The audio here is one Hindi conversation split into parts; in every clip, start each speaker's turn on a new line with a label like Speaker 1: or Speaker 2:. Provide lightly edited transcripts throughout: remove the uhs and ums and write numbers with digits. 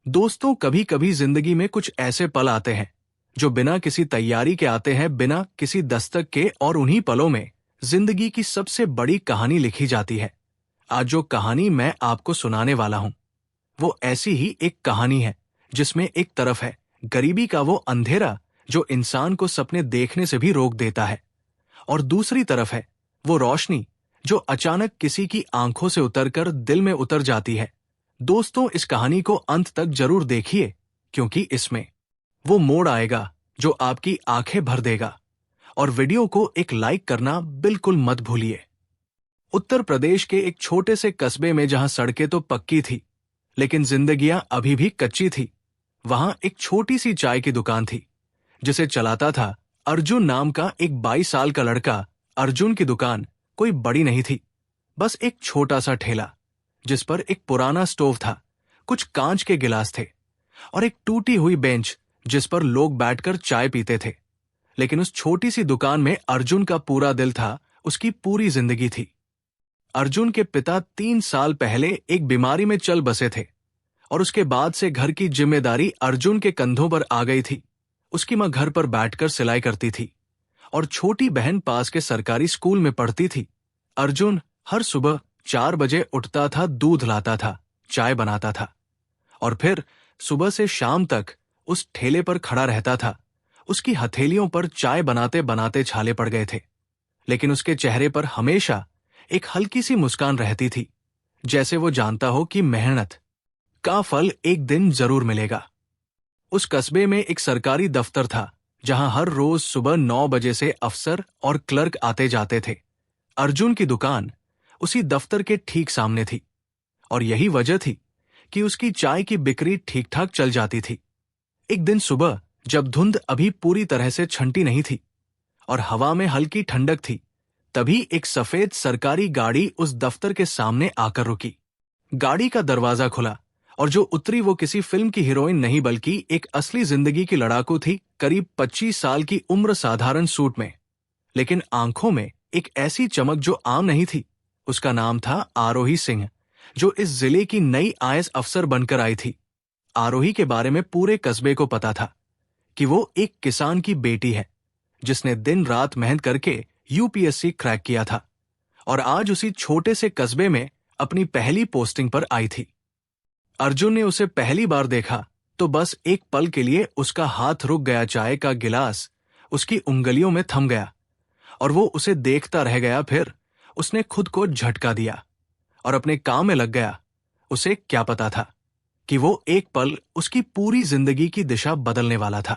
Speaker 1: दोस्तों, कभी कभी जिंदगी में कुछ ऐसे पल आते हैं जो बिना किसी तैयारी के आते हैं, बिना किसी दस्तक के, और उन्हीं पलों में जिंदगी की सबसे बड़ी कहानी लिखी जाती है। आज जो कहानी मैं आपको सुनाने वाला हूं वो ऐसी ही एक कहानी है जिसमें एक तरफ है गरीबी का वो अंधेरा जो इंसान को सपने देखने से भी रोक देता है, और दूसरी तरफ है वो रोशनी जो अचानक किसी की आंखों से उतरकर दिल में उतर जाती है। दोस्तों, इस कहानी को अंत तक जरूर देखिए, क्योंकि इसमें वो मोड़ आएगा जो आपकी आंखें भर देगा। और वीडियो को एक लाइक करना बिल्कुल मत भूलिए। उत्तर प्रदेश के एक छोटे से कस्बे में जहां सड़कें तो पक्की थी लेकिन जिंदगियां अभी भी कच्ची थी, वहां एक छोटी सी चाय की दुकान थी जिसे चलाता था अर्जुन नाम का एक 22 साल का लड़का। अर्जुन की दुकान कोई बड़ी नहीं थी, बस एक छोटा सा ठेला जिस पर एक पुराना स्टोव था, कुछ कांच के गिलास थे और एक टूटी हुई बेंच जिस पर लोग बैठकर चाय पीते थे। लेकिन उस छोटी सी दुकान में अर्जुन का पूरा दिल था, उसकी पूरी जिंदगी थी। अर्जुन के पिता 3 साल पहले एक बीमारी में चल बसे थे और उसके बाद से घर की जिम्मेदारी अर्जुन के कंधों पर आ गई थी। उसकी मां घर पर बैठकर सिलाई करती थी और छोटी बहन पास के सरकारी स्कूल में पढ़ती थी। अर्जुन हर सुबह 4 बजे उठता था, दूध लाता था, चाय बनाता था और फिर सुबह से शाम तक उस ठेले पर खड़ा रहता था। उसकी हथेलियों पर चाय बनाते बनाते छाले पड़ गए थे, लेकिन उसके चेहरे पर हमेशा एक हल्की सी मुस्कान रहती थी, जैसे वो जानता हो कि मेहनत का फल एक दिन जरूर मिलेगा। उस कस्बे में एक सरकारी दफ्तर था जहां हर रोज सुबह 9 बजे से अफसर और क्लर्क आते जाते थे। अर्जुन की दुकान उसी दफ्तर के ठीक सामने थी और यही वजह थी कि उसकी चाय की बिक्री ठीक ठाक चल जाती थी। एक दिन सुबह जब धुंध अभी पूरी तरह से छंटी नहीं थी और हवा में हल्की ठंडक थी, तभी एक सफेद सरकारी गाड़ी उस दफ्तर के सामने आकर रुकी। गाड़ी का दरवाजा खुला और जो उतरी वो किसी फिल्म की हीरोइन नहीं बल्कि एक असली जिंदगी की लड़ाकू थी। करीब 25 साल की उम्र, साधारण सूट में, लेकिन आंखों में एक ऐसी चमक जो आम नहीं थी। उसका नाम था आरोही सिंह, जो इस जिले की नई आईएएस अफसर बनकर आई थी। आरोही के बारे में पूरे कस्बे को पता था कि वो एक किसान की बेटी है जिसने दिन रात मेहनत करके यूपीएससी क्रैक किया था और आज उसी छोटे से कस्बे में अपनी पहली पोस्टिंग पर आई थी। अर्जुन ने उसे पहली बार देखा तो बस एक पल के लिए उसका हाथ रुक गया। चाय का गिलास उसकी उंगलियों में थम गया और वो उसे देखता रह गया। फिर उसने खुद को झटका दिया और अपने काम में लग गया। उसे क्या पता था कि वो एक पल उसकी पूरी जिंदगी की दिशा बदलने वाला था।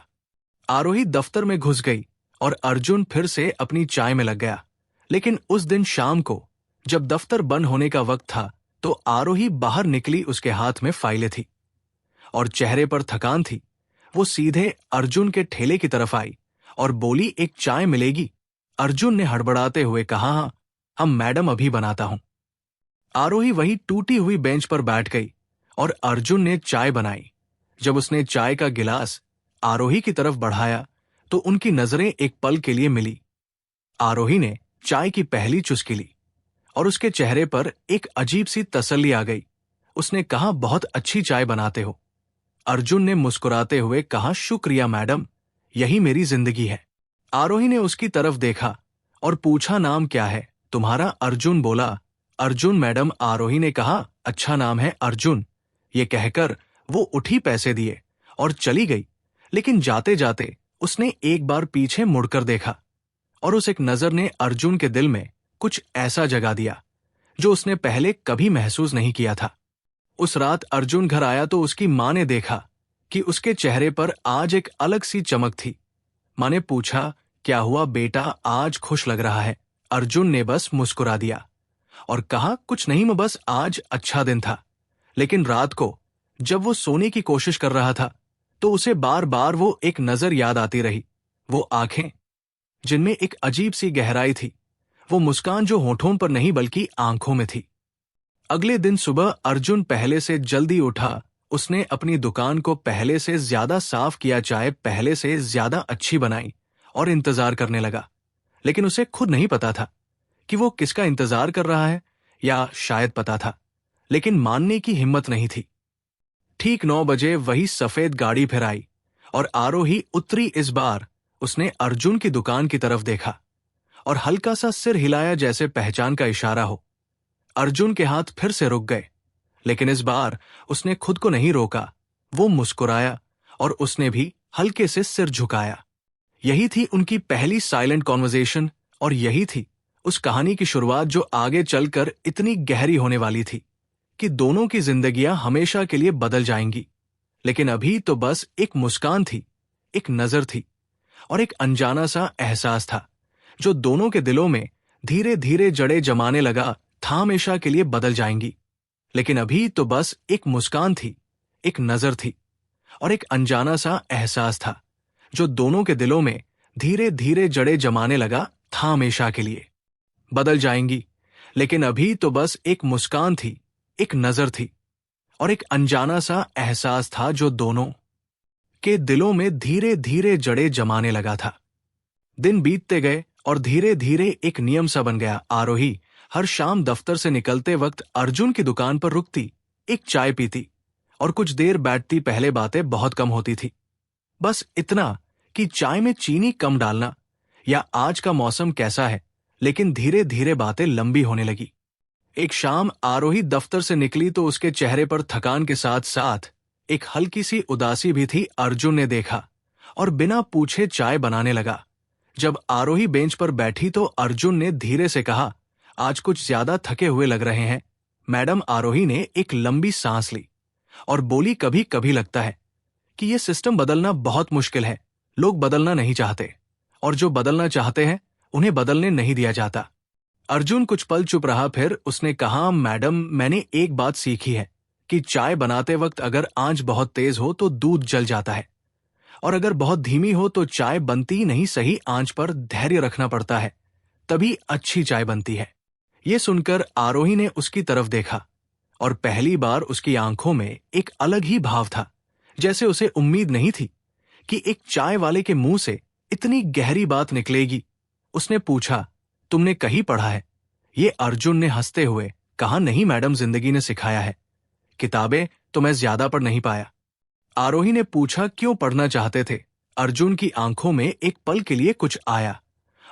Speaker 1: आरोही दफ्तर में घुस गई और अर्जुन फिर से अपनी चाय में लग गया। लेकिन उस दिन शाम को जब दफ्तर बंद होने का वक्त था तो आरोही बाहर निकली। उसके हाथ में फाइलें थी और चेहरे पर थकान थी। वो सीधे अर्जुन के ठेले की तरफ आई और बोली, एक चाय मिलेगी? अर्जुन ने हड़बड़ाते हुए कहा, हाँ हम मैडम, अभी बनाता हूं। आरोही वही टूटी हुई बेंच पर बैठ गई और अर्जुन ने चाय बनाई। जब उसने चाय का गिलास आरोही की तरफ बढ़ाया तो उनकी नजरें एक पल के लिए मिली। आरोही ने चाय की पहली चुस्की ली और उसके चेहरे पर एक अजीब सी तसल्ली आ गई। उसने कहा, बहुत अच्छी चाय बनाते हो। अर्जुन ने मुस्कुराते हुए कहा, शुक्रिया मैडम, यही मेरी जिंदगी है। आरोही ने उसकी तरफ देखा और पूछा, नाम क्या है तुम्हारा? अर्जुन बोला, अर्जुन मैडम। आरोही ने कहा, अच्छा नाम है अर्जुन। ये कहकर वो उठी, पैसे दिए और चली गई। लेकिन जाते जाते उसने एक बार पीछे मुड़कर देखा और उस एक नजर ने अर्जुन के दिल में कुछ ऐसा जगा दिया जो उसने पहले कभी महसूस नहीं किया था। उस रात अर्जुन घर आया तो उसकी मां ने देखा कि उसके चेहरे पर आज एक अलग सी चमक थी। मां ने पूछा, क्या हुआ बेटा, आज खुश लग रहा है? अर्जुन ने बस मुस्कुरा दिया और कहा, कुछ नहीं, मैं बस आज अच्छा दिन था। लेकिन रात को जब वो सोने की कोशिश कर रहा था तो उसे बार बार वो एक नजर याद आती रही। वो आंखें जिनमें एक अजीब सी गहराई थी, वो मुस्कान जो होठों पर नहीं बल्कि आंखों में थी। अगले दिन सुबह अर्जुन पहले से जल्दी उठा। उसने अपनी दुकान को पहले से ज्यादा साफ किया, चाय पहले से ज्यादा अच्छी बनाई और इंतजार करने लगा। लेकिन उसे खुद नहीं पता था कि वो किसका इंतजार कर रहा है, या शायद पता था लेकिन मानने की हिम्मत नहीं थी। ठीक 9 बजे वही सफेद गाड़ी फिर आई और आरोही उतरी। इस बार उसने अर्जुन की दुकान की तरफ देखा और हल्का सा सिर हिलाया जैसे पहचान का इशारा हो। अर्जुन के हाथ फिर से रुक गए, लेकिन इस बार उसने खुद को नहीं रोका। वो मुस्कुराया और उसने भी हल्के से सिर झुकाया। यही थी उनकी पहली साइलेंट कॉन्वर्सेशन और यही थी उस कहानी की शुरुआत जो आगे चलकर इतनी गहरी होने वाली थी कि दोनों की जिंदगियां हमेशा के लिए बदल जाएंगी। लेकिन अभी तो बस एक मुस्कान थी, एक नजर थी और एक अनजाना सा एहसास था जो दोनों के दिलों में धीरे धीरे जड़ें जमाने लगा था। हमेशा के लिए बदल जाएंगी। लेकिन अभी तो बस एक मुस्कान थी, एक नजर थी और एक अनजाना सा एहसास था जो दोनों के दिलों में धीरे धीरे जड़ें जमाने लगा था। हमेशा के लिए बदल जाएंगी। लेकिन अभी तो बस एक मुस्कान थी, एक नजर थी और एक अनजाना सा एहसास था जो दोनों के दिलों में धीरे धीरे जड़ें जमाने लगा था। दिन बीतते गए और धीरे धीरे एक नियम सा बन गया। आरोही हर शाम दफ्तर से निकलते वक्त अर्जुन की दुकान पर रुकती, एक चाय पीती और कुछ देर बैठती। पहले बातें बहुत कम होती थी, बस इतना कि चाय में चीनी कम डालना या आज का मौसम कैसा है। लेकिन धीरे धीरे बातें लंबी होने लगी। एक शाम आरोही दफ्तर से निकली तो उसके चेहरे पर थकान के साथ साथ एक हल्की सी उदासी भी थी। अर्जुन ने देखा और बिना पूछे चाय बनाने लगा। जब आरोही बेंच पर बैठी तो अर्जुन ने धीरे से कहा, आज कुछ ज्यादा थके हुए लग रहे हैं मैडम। आरोही ने एक लंबी सांस ली और बोली, कभी कभी लगता है कि यह सिस्टम बदलना बहुत मुश्किल है। लोग बदलना नहीं चाहते और जो बदलना चाहते हैं उन्हें बदलने नहीं दिया जाता। अर्जुन कुछ पल चुप रहा, फिर उसने कहा, मैडम मैंने एक बात सीखी है कि चाय बनाते वक्त अगर आंच बहुत तेज हो तो दूध जल जाता है और अगर बहुत धीमी हो तो चाय बनती नहीं। सही आंच पर धैर्य रखना पड़ता है, तभी अच्छी चाय बनती है। ये सुनकर आरोही ने उसकी तरफ देखा और पहली बार उसकी आंखों में एक अलग ही भाव था, जैसे उसे उम्मीद नहीं थी कि एक चाय वाले के मुंह से इतनी गहरी बात निकलेगी। उसने पूछा, तुमने कहीं पढ़ा है? ये अर्जुन ने हंसते हुए कहा, नहीं मैडम, जिंदगी ने सिखाया है। किताबें तो मैं ज्यादा पढ़ नहीं पाया। आरोही ने पूछा, क्यों पढ़ना चाहते थे? अर्जुन की आंखों में एक पल के लिए कुछ आया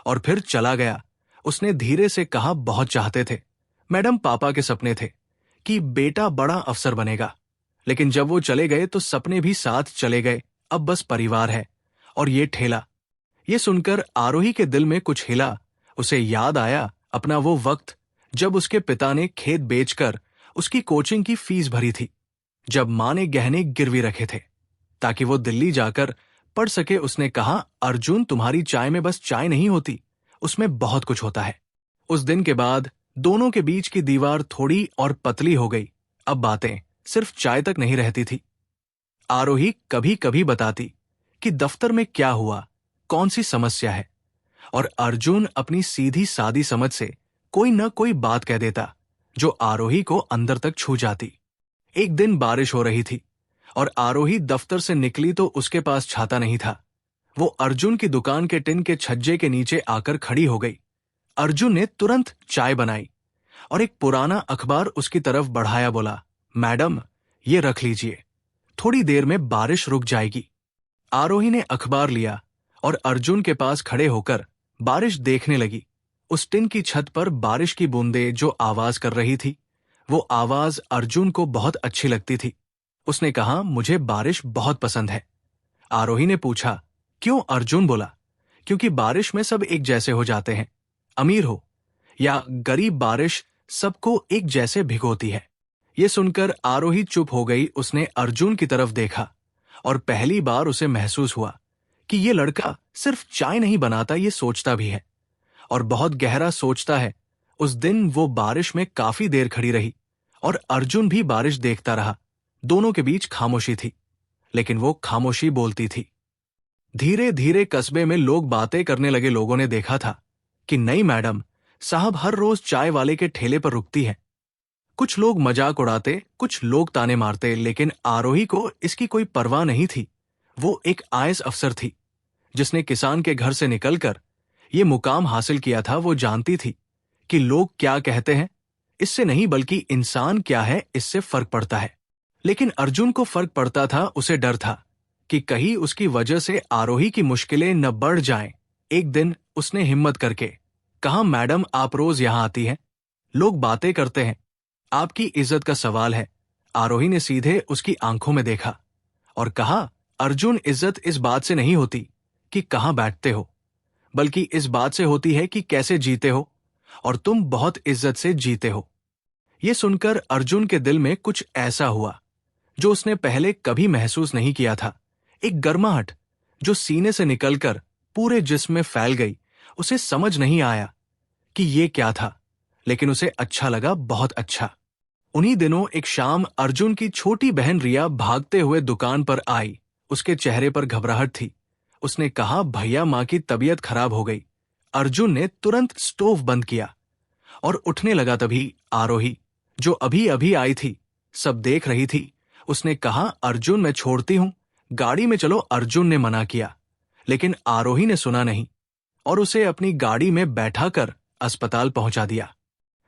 Speaker 1: और फिर चला गया। उसने धीरे से कहा, बहुत चाहते थे मैडम, पापा के सपने थे कि बेटा बड़ा अफसर बनेगा। लेकिन जब वो चले गए तो सपने भी साथ चले गए। अब बस परिवार है और ये ठेला। ये सुनकर आरोही के दिल में कुछ हिला। उसे याद आया अपना वो वक्त जब उसके पिता ने खेत बेचकर उसकी कोचिंग की फीस भरी थी, जब मां ने गहने गिरवी रखे थे ताकि वो दिल्ली जाकर पढ़ सके। उसने कहा, अर्जुन तुम्हारी चाय में बस चाय नहीं होती, उसमें बहुत कुछ होता है। उस दिन के बाद दोनों के बीच की दीवार थोड़ी और पतली हो गई। अब बातें सिर्फ चाय तक नहीं रहती थी। आरोही कभी कभी बताती कि दफ्तर में क्या हुआ, कौन सी समस्या है, और अर्जुन अपनी सीधी सादी समझ से कोई न कोई बात कह देता जो आरोही को अंदर तक छू जाती। एक दिन बारिश हो रही थी और आरोही दफ्तर से निकली तो उसके पास छाता नहीं था। वो अर्जुन की दुकान के टिन के छज्जे के नीचे आकर खड़ी हो गई। अर्जुन ने तुरंत चाय बनाई और एक पुराना अखबार उसकी तरफ बढ़ाया। बोला, मैडम ये रख लीजिए, थोड़ी देर में बारिश रुक जाएगी। आरोही ने अखबार लिया और अर्जुन के पास खड़े होकर बारिश देखने लगी। उस टिन की छत पर बारिश की बूंदें जो आवाज कर रही थी, वो आवाज अर्जुन को बहुत अच्छी लगती थी। उसने कहा, मुझे बारिश बहुत पसंद है। आरोही ने पूछा, क्यों? अर्जुन बोला, क्योंकि बारिश में सब एक जैसे हो जाते हैं, अमीर हो या गरीब, बारिश सबको एक जैसे भिगोती है। ये सुनकर आरोही चुप हो गई। उसने अर्जुन की तरफ देखा और पहली बार उसे महसूस हुआ कि ये लड़का सिर्फ चाय नहीं बनाता, ये सोचता भी है और बहुत गहरा सोचता है। उस दिन वो बारिश में काफी देर खड़ी रही और अर्जुन भी बारिश देखता रहा। दोनों के बीच खामोशी थी, लेकिन वो खामोशी बोलती थी। धीरे धीरे कस्बे में लोग बातें करने लगे। लोगों ने देखा था कि नई मैडम साहब हर रोज चाय वाले के ठेले पर रुकती है। कुछ लोग मजाक उड़ाते, कुछ लोग ताने मारते, लेकिन आरोही को इसकी कोई परवाह नहीं थी। वो एक आईएएस अफसर थी जिसने किसान के घर से निकलकर ये मुकाम हासिल किया था। वो जानती थी कि लोग क्या कहते हैं इससे नहीं, बल्कि इंसान क्या है इससे फर्क पड़ता है। लेकिन अर्जुन को फर्क पड़ता था, उसे डर था कि कहीं उसकी वजह से आरोही की मुश्किलें न बढ़ जाएं। एक दिन उसने हिम्मत करके कहा, मैडम आप रोज यहां आती हैं, लोग बातें करते हैं, आपकी इज्जत का सवाल है। आरोही ने सीधे उसकी आंखों में देखा और कहा, अर्जुन इज्जत इस बात से नहीं होती कि कहां बैठते हो, बल्कि इस बात से होती है कि कैसे जीते हो, और तुम बहुत इज्जत से जीते हो। यह सुनकर अर्जुन के दिल में कुछ ऐसा हुआ जो उसने पहले कभी महसूस नहीं किया था। एक गर्माहट जो सीने से निकलकर पूरे जिस्म में फैल गई। उसे समझ नहीं आया कि ये क्या था, लेकिन उसे अच्छा लगा, बहुत अच्छा। उन्हीं दिनों एक शाम अर्जुन की छोटी बहन रिया भागते हुए दुकान पर आई। उसके चेहरे पर घबराहट थी। उसने कहा, भैया मां की तबीयत खराब हो गई। अर्जुन ने तुरंत स्टोव बंद किया और उठने लगा। तभी आरोही, जो अभी अभी आई थी, सब देख रही थी। उसने कहा, अर्जुन मैं छोड़ती हूं, गाड़ी में चलो। अर्जुन ने मना किया, लेकिन आरोही ने सुना नहीं और उसे अपनी गाड़ी में बैठाकर अस्पताल पहुंचा दिया।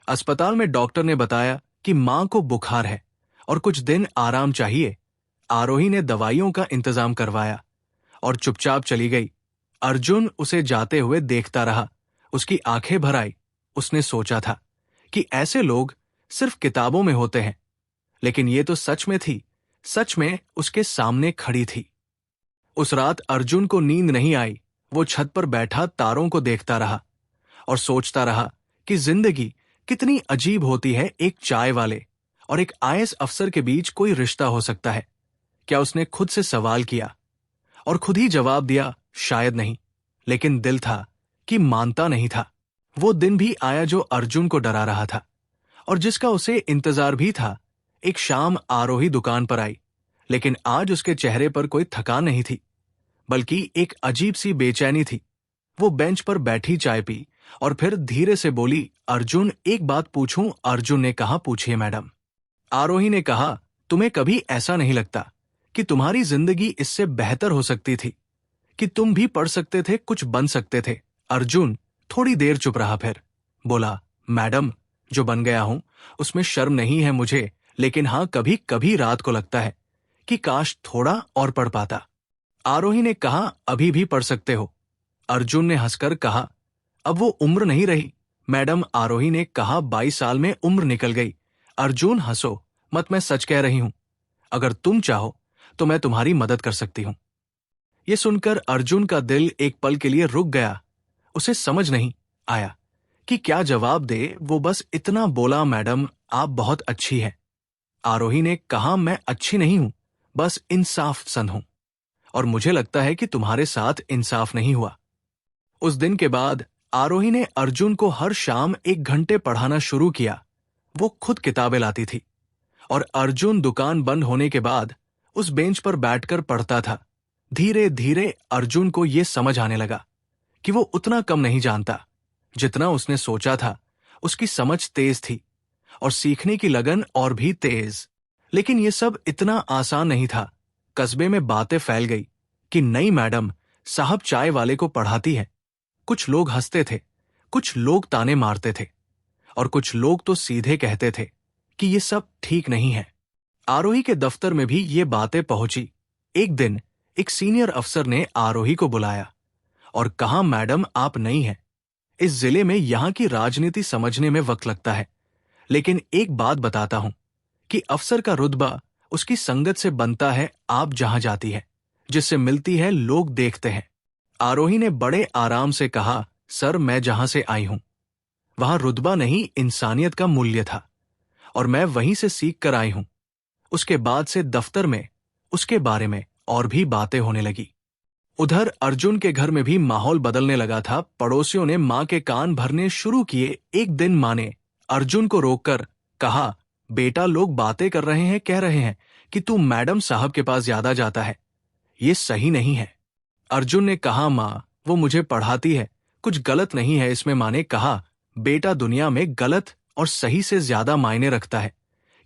Speaker 1: अस्पताल में डॉक्टर ने बताया कि मां को बुखार है और कुछ दिन आराम चाहिए। आरोही ने दवाइयों का इंतजाम करवाया और चुपचाप चली गई। अर्जुन उसे जाते हुए देखता रहा। उसकी आंखें भर आई। उसने सोचा था कि ऐसे लोग सिर्फ किताबों में होते हैं, लेकिन ये तो सच में थी, सच में उसके सामने खड़ी थी। उस रात अर्जुन को नींद नहीं आई। वो छत पर बैठा तारों को देखता रहा और सोचता रहा कि जिंदगी कितनी अजीब होती है। एक चाय वाले और एक आईएएस अफसर के बीच कोई रिश्ता हो सकता है क्या? उसने खुद से सवाल किया और खुद ही जवाब दिया, शायद नहीं। लेकिन दिल था कि मानता नहीं था। वो दिन भी आया जो अर्जुन को डरा रहा था और जिसका उसे इंतजार भी था। एक शाम आरोही दुकान पर आई, लेकिन आज उसके चेहरे पर कोई थकान नहीं थी, बल्कि एक अजीब सी बेचैनी थी। वो बेंच पर बैठी चाय पी और फिर धीरे से बोली, अर्जुन एक बात पूछूं? अर्जुन ने कहा, पूछिए मैडम। आरोही ने कहा, तुम्हें कभी ऐसा नहीं लगता कि तुम्हारी जिंदगी इससे बेहतर हो सकती थी, कि तुम भी पढ़ सकते थे, कुछ बन सकते थे? अर्जुन थोड़ी देर चुप रहा, फिर बोला, मैडम जो बन गया हूं उसमें शर्म नहीं है मुझे, लेकिन हां कभी कभी रात को लगता है कि काश थोड़ा और पढ़ पाता। आरोही ने कहा, अभी भी पढ़ सकते हो। अर्जुन ने हंसकर कहा, अब वो उम्र नहीं रही मैडम। आरोही ने कहा, 22 साल में उम्र निकल गई। अर्जुन हंसो मत, मैं सच कह रही हूं। अगर तुम चाहो तो मैं तुम्हारी मदद कर सकती हूं। यह सुनकर अर्जुन का दिल एक पल के लिए रुक गया। उसे समझ नहीं आया कि क्या जवाब दे। वो बस इतना बोला, मैडम आप बहुत अच्छी हैं। आरोही ने कहा, मैं अच्छी नहीं हूं, बस इंसाफ पसंद हूं, और मुझे लगता है कि तुम्हारे साथ इंसाफ नहीं हुआ। उस दिन के बाद आरोही ने अर्जुन को हर शाम 1 घंटे पढ़ाना शुरू किया। वो खुद किताबें लाती थी और अर्जुन दुकान बंद होने के बाद उस बेंच पर बैठकर पढ़ता था। धीरे धीरे अर्जुन को यह समझ आने लगा कि वो उतना कम नहीं जानता जितना उसने सोचा था। उसकी समझ तेज थी और सीखने की लगन और भी तेज। लेकिन यह सब इतना आसान नहीं था। कस्बे में बातें फैल गई कि नई मैडम साहब चाय वाले को पढ़ाती है। कुछ लोग हंसते थे, कुछ लोग ताने मारते थे और कुछ लोग तो सीधे कहते थे कि ये सब ठीक नहीं है। आरोही के दफ्तर में भी ये बातें पहुंची। एक दिन एक सीनियर अफसर ने आरोही को बुलाया और कहा, मैडम आप नई हैं, इस जिले में यहां की राजनीति समझने में वक्त लगता है, लेकिन एक बात बताता हूं कि अफसर का रुतबा उसकी संगत से बनता है। आप जहां जाती है, जिससे मिलती है, लोग देखते हैं। आरोही ने बड़े आराम से कहा, सर मैं जहां से आई हूं वहां रुतबा नहीं, इंसानियत का मूल्य था और मैं वहीं से सीख कर आई हूं। उसके बाद से दफ्तर में उसके बारे में और भी बातें होने लगी। उधर अर्जुन के घर में भी माहौल बदलने लगा था। पड़ोसियों ने मां के कान भरने शुरू किए। एक दिन मां ने अर्जुन को रोककर कहा, बेटा लोग बातें कर रहे हैं, कह रहे हैं कि तू मैडम साहब के पास ज्यादा जाता है, ये सही नहीं है। अर्जुन ने कहा, मां वो मुझे पढ़ाती है, कुछ गलत नहीं है इसमें। मां ने कहा, बेटा दुनिया में गलत और सही से ज्यादा मायने रखता है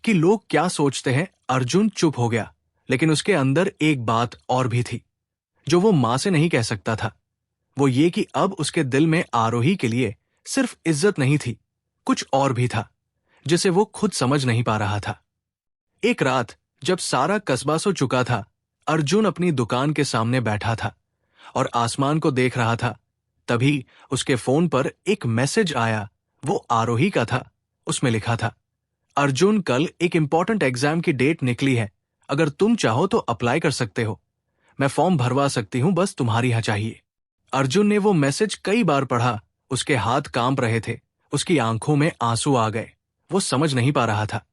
Speaker 1: कि लोग क्या सोचते हैं। अर्जुन चुप हो गया, लेकिन उसके अंदर एक बात और भी थी जो वो मां से नहीं कह सकता था। वो ये कि अब उसके दिल में आरोही के लिए सिर्फ इज्जत नहीं थी, कुछ और भी था जिसे वो खुद समझ नहीं पा रहा था। एक रात जब सारा कस्बा सो चुका था, अर्जुन अपनी दुकान के सामने बैठा था और आसमान को देख रहा था। तभी उसके फोन पर एक मैसेज आया। वो आरोही का था। उसमें लिखा था, अर्जुन, कल एक इंपॉर्टेंट एग्जाम की डेट निकली है। अगर तुम चाहो तो अप्लाई कर सकते हो। मैं फॉर्म भरवा सकती हूं, बस तुम्हारी यहाँ चाहिए। अर्जुन ने वो मैसेज कई बार पढ़ा। उसके हाथ कांप रहे थे, उसकी आंखों में आंसू आ गए। वो समझ नहीं पा रहा था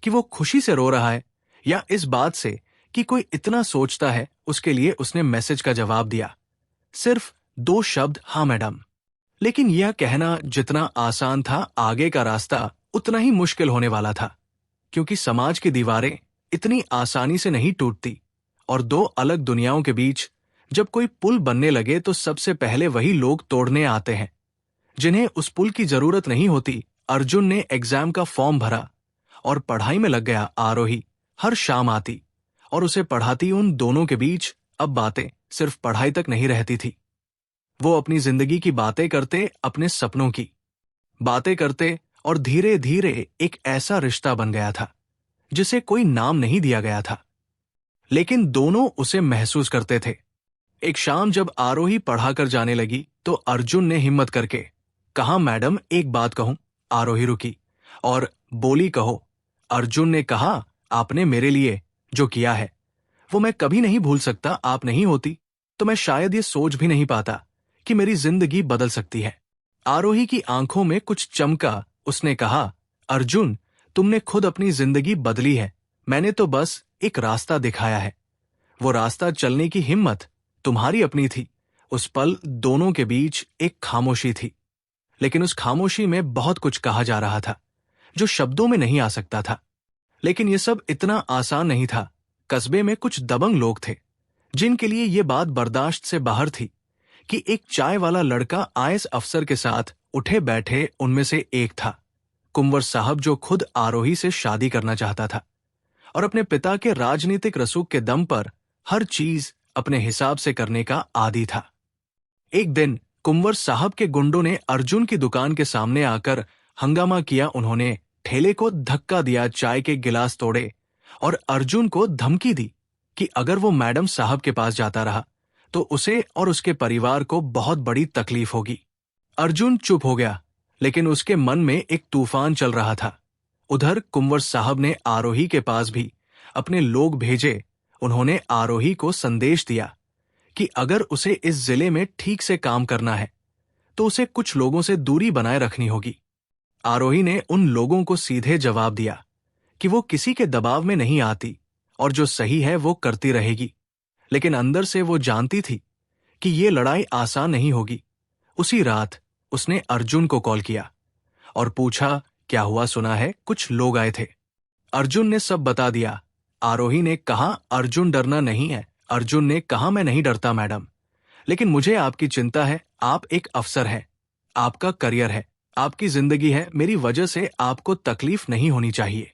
Speaker 1: कि वो खुशी से रो रहा है या इस बात से कि कोई इतना सोचता है। उसके लिए उसने मैसेज का जवाब दिया, सिर्फ 2 शब्द, हाँ मैडम। लेकिन यह कहना जितना आसान था, आगे का रास्ता उतना ही मुश्किल होने वाला था, क्योंकि समाज की दीवारें इतनी आसानी से नहीं टूटती और 2 अलग दुनियाओं के बीच जब कोई पुल बनने लगे तो सबसे पहले वही लोग तोड़ने आते हैं जिन्हें उस पुल की जरूरत नहीं होती। अर्जुन ने एग्जाम का फॉर्म भरा और पढ़ाई में लग गया। आरोही हर शाम आती और उसे पढ़ाती। उन दोनों के बीच अब बातें सिर्फ पढ़ाई तक नहीं रहती थी। वो अपनी जिंदगी की बातें करते, अपने सपनों की बातें करते, और धीरे धीरे एक ऐसा रिश्ता बन गया था जिसे कोई नाम नहीं दिया गया था, लेकिन दोनों उसे महसूस करते थे। एक शाम जब आरोही पढ़ाकर जाने लगी तो अर्जुन ने हिम्मत करके कहा, मैडम एक बात कहूं। आरोही रुकी और बोली, कहो। अर्जुन ने कहा, आपने मेरे लिए जो किया है वो मैं कभी नहीं भूल सकता। आप नहीं होती तो मैं शायद ये सोच भी नहीं पाता कि मेरी जिंदगी बदल सकती है। आरोही की आंखों में कुछ चमका। उसने कहा, अर्जुन, तुमने खुद अपनी जिंदगी बदली है। मैंने तो बस एक रास्ता दिखाया है। वो रास्ता चलने की हिम्मत तुम्हारी अपनी थी। उस पल दोनों के बीच एक खामोशी थी, लेकिन उस खामोशी में बहुत कुछ कहा जा रहा था जो शब्दों में नहीं आ सकता था। लेकिन यह सब इतना आसान नहीं था। कस्बे में कुछ दबंग लोग थे जिनके लिए यह बात बर्दाश्त से बाहर थी कि एक चाय वाला लड़का आईएएस अफसर के साथ उठे बैठे उनमें से एक था। कुंवर साहब, जो खुद आरोही से शादी करना चाहता था और अपने पिता के राजनीतिक रसूख के दम पर हर चीज अपने हिसाब से करने का आदी था। एक दिन कुंवर साहब के गुंडों ने अर्जुन की दुकान के सामने आकर हंगामा किया। उन्होंने ठेले को धक्का दिया, चाय के गिलास तोड़े और अर्जुन को धमकी दी कि अगर वो मैडम साहब के पास जाता रहा तो उसे और उसके परिवार को बहुत बड़ी तकलीफ होगी। अर्जुन चुप हो गया, लेकिन उसके मन में एक तूफान चल रहा था। उधर कुंवर साहब ने आरोही के पास भी अपने लोग भेजे। उन्होंने आरोही को संदेश दिया कि अगर उसे इस जिले में ठीक से काम करना है तो उसे कुछ लोगों से दूरी बनाए रखनी होगी। आरोही ने उन लोगों को सीधे जवाब दिया कि वो किसी के दबाव में नहीं आती और जो सही है वो करती रहेगी। लेकिन अंदर से वो जानती थी कि ये लड़ाई आसान नहीं होगी। उसी रात उसने अर्जुन को कॉल किया और पूछा, क्या हुआ, सुना है कुछ लोग आए थे। अर्जुन ने सब बता दिया। आरोही ने कहा, अर्जुन डरना नहीं है। अर्जुन ने कहा, मैं नहीं डरता मैडम, लेकिन मुझे आपकी चिंता है। आप एक अफसर हैं, आपका करियर है, आपकी जिंदगी है। मेरी वजह से आपको तकलीफ नहीं होनी चाहिए।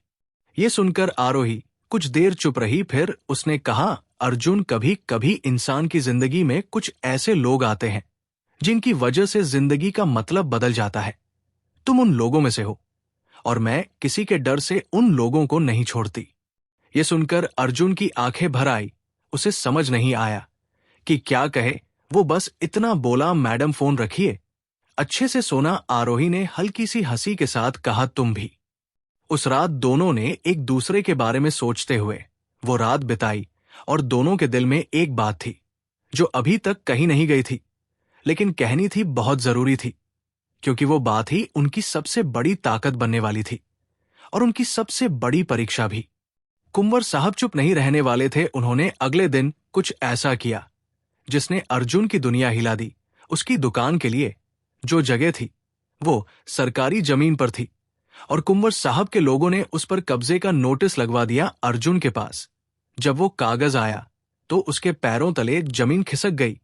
Speaker 1: ये सुनकर आरोही कुछ देर चुप रही, फिर उसने कहा, अर्जुन, कभी कभी इंसान की जिंदगी में कुछ ऐसे लोग आते हैं जिनकी वजह से जिंदगी का मतलब बदल जाता है। तुम उन लोगों में से हो और मैं किसी के डर से उन लोगों को नहीं छोड़ती। ये सुनकर अर्जुन की आंखें भर आई। उसे समझ नहीं आया कि क्या कहे। वो बस इतना बोला, मैडम फोन रखिए, अच्छे से सोना। आरोही ने हल्की सी हंसी के साथ कहा, तुम भी। उस रात दोनों ने एक दूसरे के बारे में सोचते हुए वो रात बिताई और दोनों के दिल में एक बात थी जो अभी तक कहीं नहीं गई थी, लेकिन कहनी थी, बहुत जरूरी थी, क्योंकि वो बात ही उनकी सबसे बड़ी ताकत बनने वाली थी और उनकी सबसे बड़ी परीक्षा भी। कुंवर साहब चुप नहीं रहने वाले थे। उन्होंने अगले दिन कुछ ऐसा किया जिसने अर्जुन की दुनिया हिला दी। उसकी दुकान के लिए जो जगह थी वो सरकारी जमीन पर थी और कुंवर साहब के लोगों ने उस पर कब्जे का नोटिस लगवा दिया अर्जुन के पास। जब वो कागज आया तो उसके पैरों तले जमीन खिसक गई।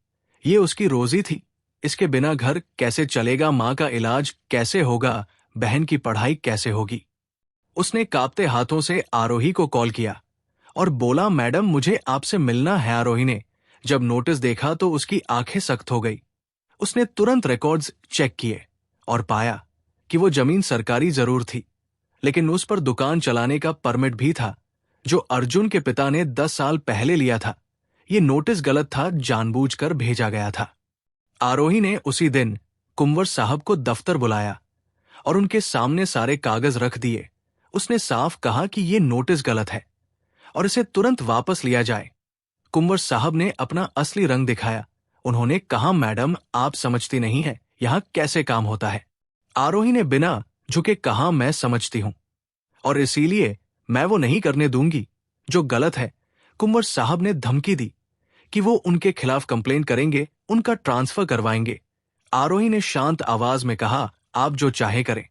Speaker 1: ये उसकी रोजी थी। इसके बिना घर कैसे चलेगा, मां का इलाज कैसे होगा, बहन की पढ़ाई कैसे होगी। उसने कांपते हाथों से आरोही को कॉल किया और बोला, मैडम मुझे आपसे मिलना है। आरोही ने जब नोटिस देखा तो उसकी आंखें सख्त हो गई। उसने तुरंत रिकॉर्ड्स चेक किए और पाया कि वो जमीन सरकारी जरूर थी, लेकिन उस पर दुकान चलाने का परमिट भी था जो अर्जुन के पिता ने 10 साल पहले लिया था। ये नोटिस गलत था, जानबूझकर भेजा गया था। आरोही ने उसी दिन कुंवर साहब को दफ्तर बुलाया और उनके सामने सारे कागज रख दिए। उसने साफ कहा कि ये नोटिस गलत है और इसे तुरंत वापस लिया जाए। कुंवर साहब ने अपना असली रंग दिखाया। उन्होंने कहा, मैडम, आप समझती नहीं है यहां कैसे काम होता है। आरोही ने बिना झुके कहा, मैं समझती हूं और इसीलिए मैं वो नहीं करने दूंगी जो गलत है। कुंवर साहब ने धमकी दी कि वो उनके खिलाफ कंप्लेंट करेंगे, उनका ट्रांसफर करवाएंगे। आरोही ने शांत आवाज में कहा, आप जो चाहे करें,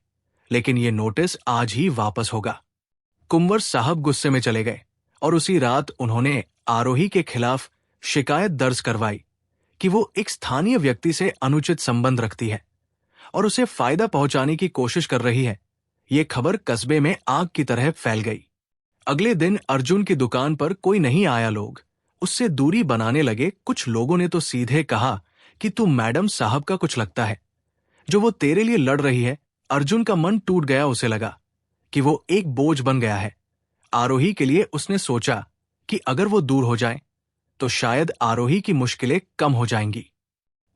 Speaker 1: लेकिन ये नोटिस आज ही वापस होगा। कुंवर साहब गुस्से में चले गए और उसी रात उन्होंने आरोही के खिलाफ शिकायत दर्ज करवाई कि वो एक स्थानीय व्यक्ति से अनुचित संबंध रखती है और उसे फायदा पहुंचाने की कोशिश कर रही है। ये खबर कस्बे में आग की तरह फैल गई। अगले दिन अर्जुन की दुकान पर कोई नहीं आया। लोग उससे दूरी बनाने लगे। कुछ लोगों ने तो सीधे कहा कि तू मैडम साहब का कुछ लगता है, जो वो तेरे लिए लड़ रही है। अर्जुन का मन टूट गया। उसे लगा कि वो एक बोझ बन गया है आरोही के लिए। उसने सोचा कि अगर वो दूर हो जाए तो शायद आरोही की मुश्किलें कम हो जाएंगी।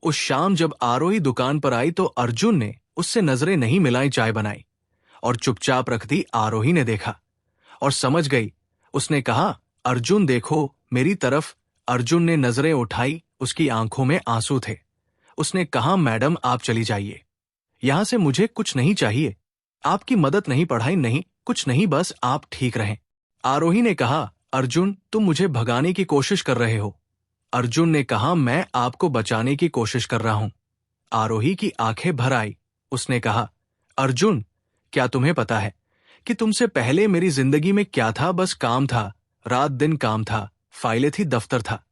Speaker 1: उस शाम जब आरोही दुकान पर आई तो अर्जुन ने उससे नजरें नहीं मिलाई, चाय बनाई और चुपचाप रख दी। आरोही ने देखा और समझ गई। उसने कहा, अर्जुन देखो मेरी तरफ। अर्जुन ने नजरें उठाई। उसकी आंखों में आंसू थे। उसने कहा, मैडम आप चली जाइए, यहां से मुझे कुछ नहीं चाहिए। आपकी मदद नहीं, पढ़ाई नहीं, कुछ नहीं, बस आप ठीक रहें। आरोही ने कहा, अर्जुन तुम मुझे भगाने की कोशिश कर रहे हो। अर्जुन ने कहा, मैं आपको बचाने की कोशिश कर रहा हूं। आरोही की आंखें भर आई। उसने कहा, अर्जुन क्या तुम्हें पता है कि तुमसे पहले मेरी जिंदगी में क्या था? बस काम था, रात दिन काम था, फाइलें थी, दफ्तर था,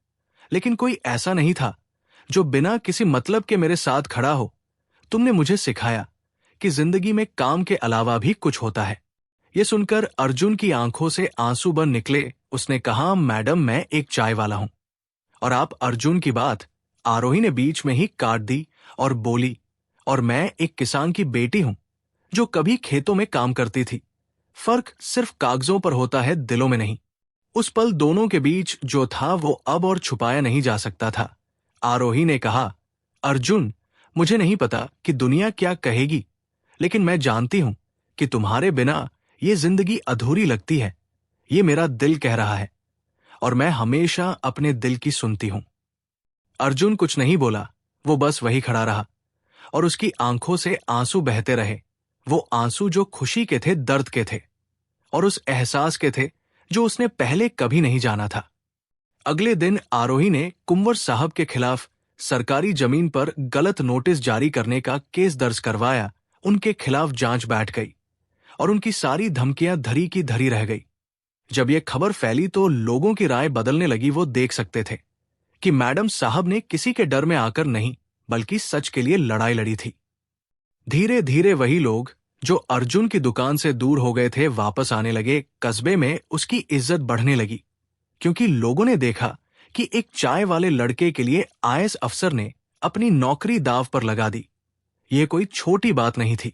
Speaker 1: लेकिन कोई ऐसा नहीं था जो बिना किसी मतलब के मेरे साथ खड़ा हो। तुमने मुझे सिखाया कि जिंदगी में काम के अलावा भी कुछ होता है। ये सुनकर अर्जुन की आंखों से आंसू बन निकले। उसने कहा, मैडम मैं एक चाय वाला हूं और आप अर्जुन की बात आरोही ने बीच में ही काट दी और बोली, और मैं एक किसान की बेटी हूं जो कभी खेतों में काम करती थी। फर्क सिर्फ कागजों पर होता है, दिलों में नहीं। उस पल दोनों के बीच जो था वो अब और छुपाया नहीं जा सकता था। आरोही ने कहा, अर्जुन मुझे नहीं पता कि दुनिया क्या कहेगी, लेकिन मैं जानती हूं कि तुम्हारे बिना ये जिंदगी अधूरी लगती है। ये मेरा दिल कह रहा है और मैं हमेशा अपने दिल की सुनती हूं। अर्जुन कुछ नहीं बोला। वो बस वही खड़ा रहा और उसकी आंखों से आंसू बहते रहे। वो आंसू जो खुशी के थे, दर्द के थे और उस एहसास के थे जो उसने पहले कभी नहीं जाना था। अगले दिन आरोही ने कुंवर साहब के खिलाफ सरकारी जमीन पर गलत नोटिस जारी करने का केस दर्ज करवाया। उनके खिलाफ जांच बैठ गई और उनकी सारी धमकियां धरी की धरी रह गई। जब यह खबर फैली तो लोगों की राय बदलने लगी। वो देख सकते थे कि मैडम साहब ने किसी के डर में आकर नहीं, बल्कि सच के लिए लड़ाई लड़ी थी। धीरे धीरे वही लोग जो अर्जुन की दुकान से दूर हो गए थे वापस आने लगे। कस्बे में उसकी इज्जत बढ़ने लगी क्योंकि लोगों ने देखा कि एक चाय वाले लड़के के लिए आईएएस अफसर ने अपनी नौकरी दांव पर लगा दी। यह कोई छोटी बात नहीं थी।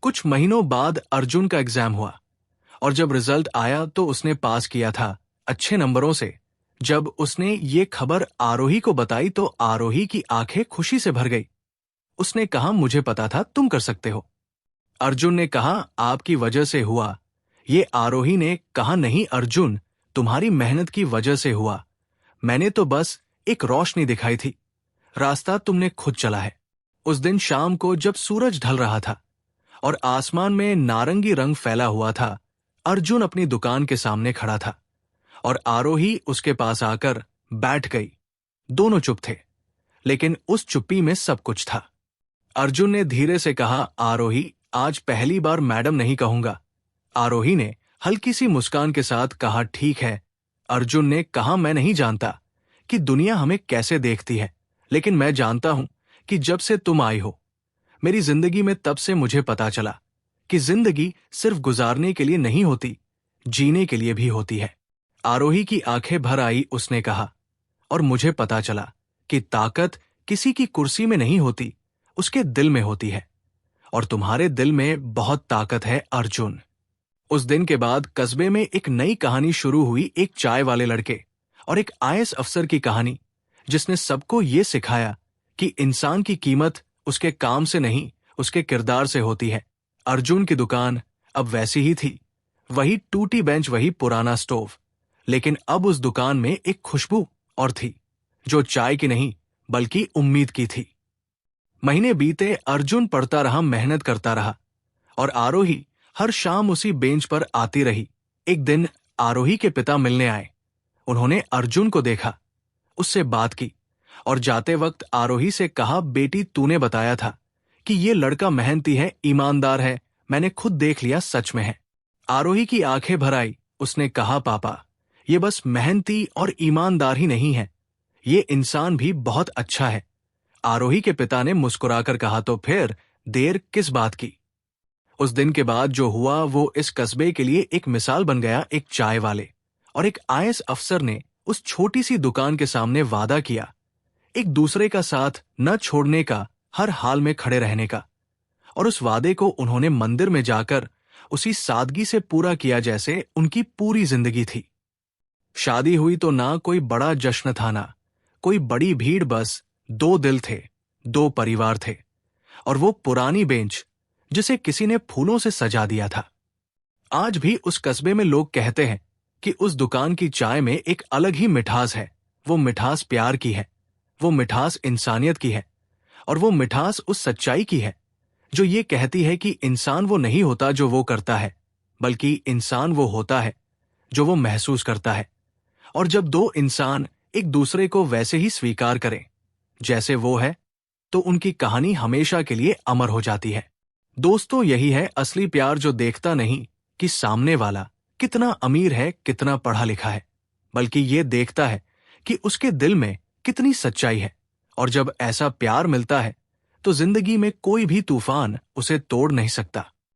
Speaker 1: कुछ महीनों बाद अर्जुन का एग्जाम हुआ और जब रिजल्ट आया तो उसने पास किया था, अच्छे नंबरों से। जब उसने ये खबर आरोही को बताई तो आरोही की आंखें खुशी से भर गई। उसने कहा, मुझे पता था तुम कर सकते हो। अर्जुन ने कहा, आपकी वजह से हुआ। ये आरोही ने कहा, नहीं अर्जुन, तुम्हारी मेहनत की वजह से हुआ। मैंने तो बस एक रोशनी दिखाई थी, रास्ता तुमने खुद चला है। उस दिन शाम को जब सूरज ढल रहा था और आसमान में नारंगी रंग फैला हुआ था, अर्जुन अपनी दुकान के सामने खड़ा था और आरोही उसके पास आकर बैठ गई। दोनों चुप थे, लेकिन उस चुप्पी में सब कुछ था। अर्जुन ने धीरे से कहा, आरोही आज पहली बार मैडम नहीं कहूंगा। आरोही ने हल्की सी मुस्कान के साथ कहा, ठीक है। अर्जुन ने कहा, मैं नहीं जानता कि दुनिया हमें कैसे देखती है, लेकिन मैं जानता हूं कि जब से तुम आई हो मेरी जिंदगी में, तब से मुझे पता चला कि जिंदगी सिर्फ गुजारने के लिए नहीं होती, जीने के लिए भी होती है। आरोही की आंखें भर आई। उसने कहा, और मुझे पता चला कि ताकत किसी की कुर्सी में नहीं होती, उसके दिल में होती है, और तुम्हारे दिल में बहुत ताकत है अर्जुन। उस दिन के बाद कस्बे में एक नई कहानी शुरू हुई, एक चाय वाले लड़के और एक आईएएस अफसर की कहानी, जिसने सबको ये सिखाया कि इंसान की कीमत उसके काम से नहीं, उसके किरदार से होती है। अर्जुन की दुकान अब वैसी ही थी, वही टूटी बेंच, वही पुराना स्टोव, लेकिन अब उस दुकान में एक खुशबू और थी, जो चाय की नहीं बल्कि उम्मीद की थी। महीने बीते, अर्जुन पढ़ता रहा, मेहनत करता रहा, और आरोही हर शाम उसी बेंच पर आती रही। एक दिन आरोही के पिता मिलने आए। उन्होंने अर्जुन को देखा, उससे बात की और जाते वक्त आरोही से कहा, बेटी तूने बताया था कि ये लड़का मेहनती है, ईमानदार है, मैंने खुद देख लिया, सच में है। आरोही की आंखें भर आई। उसने कहा, पापा ये बस मेहनती और ईमानदार ही नहीं है, ये इंसान भी बहुत अच्छा है। आरोही के पिता ने मुस्कुराकर कहा, तो फिर देर किस बात की। उस दिन के बाद जो हुआ वो इस कस्बे के लिए एक मिसाल बन गया। एक चाय वाले और एक आईएएस अफसर ने उस छोटी सी दुकान के सामने वादा किया, एक दूसरे का साथ न छोड़ने का, हर हाल में खड़े रहने का। और उस वादे को उन्होंने मंदिर में जाकर उसी सादगी से पूरा किया जैसे उनकी पूरी जिंदगी थी। शादी हुई तो ना कोई बड़ा जश्न था, ना कोई बड़ी भीड़, बस दो दिल थे, दो परिवार थे, और वो पुरानी बेंच जिसे किसी ने फूलों से सजा दिया था। आज भी उस कस्बे में लोग कहते हैं कि उस दुकान की चाय में एक अलग ही मिठास है। वो मिठास प्यार की है, वो मिठास इंसानियत की है, और वो मिठास उस सच्चाई की है जो ये कहती है कि इंसान वो नहीं होता जो वो करता है, बल्कि इंसान वो होता है जो वो महसूस करता है। और जब दो इंसान एक दूसरे को वैसे ही स्वीकार करें जैसे वो है, तो उनकी कहानी हमेशा के लिए अमर हो जाती है। दोस्तों, यही है असली प्यार, जो देखता नहीं कि सामने वाला कितना अमीर है, कितना पढ़ा लिखा है, बल्कि ये देखता है कि उसके दिल में कितनी सच्चाई है। और जब ऐसा प्यार मिलता है तो जिंदगी में कोई भी तूफान उसे तोड़ नहीं सकता।